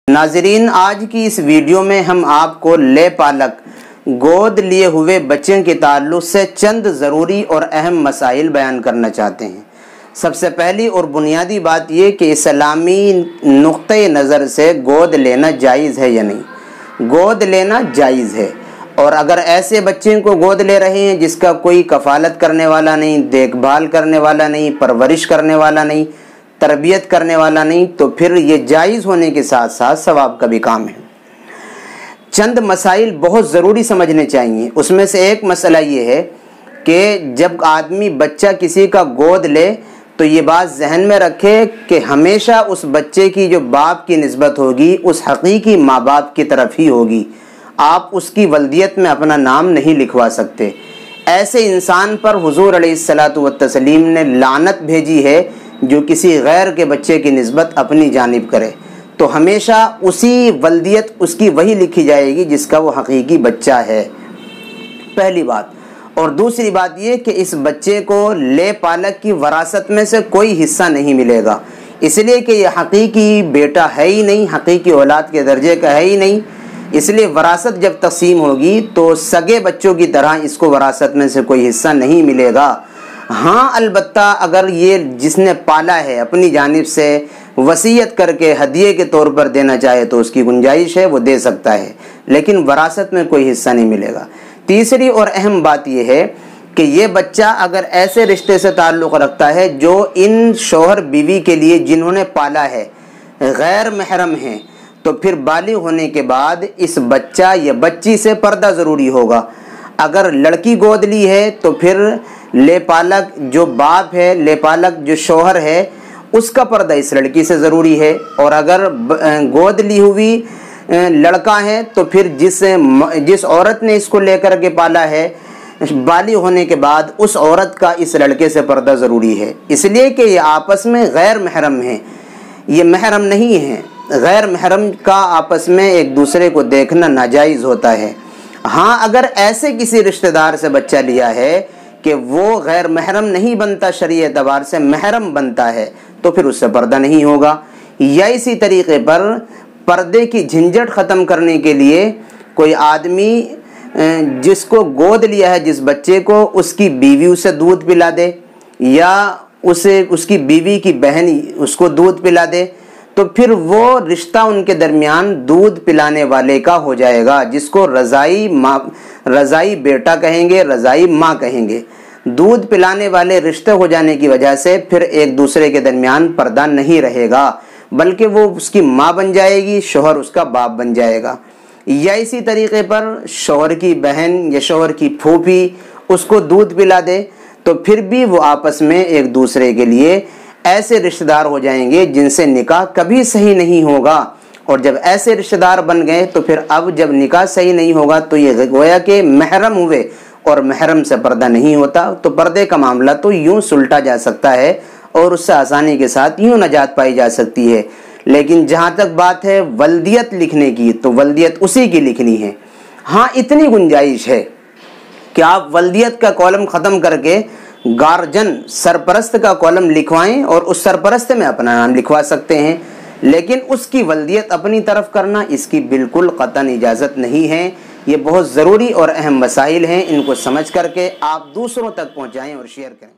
ناظرین، آج کی اس ویڈیو میں ہم آپ کو لے پالک گود لیے ہوئے بچوں کے تعلق سے چند ضروری اور اہم مسائل بیان کرنا چاہتے ہیں۔ سب سے پہلی اور بنیادی بات یہ کہ اسلامی نقطۂ نظر سے گود لینا جائز ہے یا نہیں۔ گود لینا جائز ہے، اور اگر ایسے بچے کو گود لے رہے ہیں جس کا کوئی کفالت کرنے والا نہیں، دیکھ بھال کرنے والا نہیں، پرورش کرنے والا نہیں، تربیت کرنے والا نہیں، تو پھر یہ جائز ہونے کے ساتھ ساتھ ثواب کا بھی کام ہے۔ چند مسائل بہت ضروری سمجھنے چاہیے۔ اس میں سے ایک مسئلہ یہ ہے کہ جب آدمی بچہ کسی کا گود لے تو یہ بات ذہن میں رکھے کہ ہمیشہ اس بچے کی جو باپ کی نسبت ہوگی اس حقیقی ماں باپ کی طرف ہی ہوگی۔ آپ اس کی ولدیت میں اپنا نام نہیں لکھوا سکتے۔ ایسے انسان پر حضور علیہ الصلاۃ والتسلیم نے لعنت بھیجی ہے جو کسی غیر کے بچے کی نسبت اپنی جانب کرے، تو ہمیشہ اسی ولدیت اس کی وہی لکھی جائے گی جس کا وہ حقیقی بچہ ہے، پہلی بات۔ اور دوسری بات یہ کہ اس بچے کو لے پالک کی وراثت میں سے کوئی حصہ نہیں ملے گا، اس لیے کہ یہ حقیقی بیٹا ہے ہی نہیں، حقیقی اولاد کے درجے کا ہے ہی نہیں۔ اس لیے وراثت جب تقسیم ہوگی تو سگے بچوں کی طرح اس کو وراثت میں سے کوئی حصہ نہیں ملے گا۔ ہاں البتہ اگر یہ جس نے پالا ہے اپنی جانب سے وصیت کر کے ہدیے کے طور پر دینا چاہے تو اس کی گنجائش ہے، وہ دے سکتا ہے، لیکن وراثت میں کوئی حصہ نہیں ملے گا۔ تیسری اور اہم بات یہ ہے کہ یہ بچہ اگر ایسے رشتے سے تعلق رکھتا ہے جو ان شوہر بیوی کے لیے جنہوں نے پالا ہے غیر محرم ہیں، تو پھر بالغ ہونے کے بعد اس بچہ یا بچی سے پردہ ضروری ہوگا۔ اگر لڑکی گود لی ہے تو پھر لے پالک جو باپ ہے، لے پالک جو شوہر ہے، اس کا پردہ اس لڑکی سے ضروری ہے۔ اور اگر گود لی ہوئی لڑکا ہے تو پھر جس عورت نے اس کو لے کر کے پالا ہے بالغ ہونے کے بعد اس عورت کا اس لڑکے سے پردہ ضروری ہے، اس لیے کہ یہ آپس میں غیر محرم ہیں، یہ محرم نہیں ہیں۔ غیر محرم کا آپس میں ایک دوسرے کو دیکھنا ناجائز ہوتا ہے۔ ہاں اگر ایسے کسی رشتہ دار سے بچہ لیا ہے کہ وہ غیر محرم نہیں بنتا، شرعی اعتبار سے محرم بنتا ہے، تو پھر اس سے پردہ نہیں ہوگا۔ یا اسی طریقے پر پردے کی جھنجھٹ ختم کرنے کے لیے کوئی آدمی جس کو گود لیا ہے جس بچے کو، اس کی بیوی اسے دودھ پلا دے، یا اس کی بیوی کی بہن اس کو دودھ پلا دے، تو پھر وہ رشتہ ان کے درمیان دودھ پلانے والے کا ہو جائے گا، جس کو رضائی بیٹا کہیں گے، رضائی ماں کہیں گے۔ دودھ پلانے والے رشتے ہو جانے کی وجہ سے پھر ایک دوسرے کے درمیان پردہ نہیں رہے گا، بلکہ وہ اس کی ماں بن جائے گی، شوہر اس کا باپ بن جائے گا۔ یا اسی طریقے پر شوہر کی بہن یا شوہر کی پھوپھی اس کو دودھ پلا دے، تو پھر بھی وہ آپس میں ایک دوسرے کے لیے ایسے رشتہ دار ہو جائیں گے جن سے نکاح کبھی صحیح نہیں ہوگا۔ اور جب ایسے رشتہ دار بن گئے تو پھر اب جب نکاح صحیح نہیں ہوگا تو یہ گویا کہ محرم ہوئے، اور محرم سے پردہ نہیں ہوتا، تو پردے کا معاملہ تو یوں سلٹا جا سکتا ہے اور اس سے آسانی کے ساتھ یوں نجات پائی جا سکتی ہے۔ لیکن جہاں تک بات ہے ولدیت لکھنے کی، تو ولدیت اسی کی لکھنی ہے۔ ہاں اتنی گنجائش ہے کہ آپ ولدیت کا کالم ختم کر کے گارجن سرپرست کا کالم لکھوائیں اور اس سرپرست میں اپنا نام لکھوا سکتے ہیں، لیکن اس کی ولدیت اپنی طرف کرنا اس کی بالکل قطعاً اجازت نہیں ہے۔ یہ بہت ضروری اور اہم مسائل ہیں، ان کو سمجھ کر کے آپ دوسروں تک پہنچائیں اور شیئر کریں۔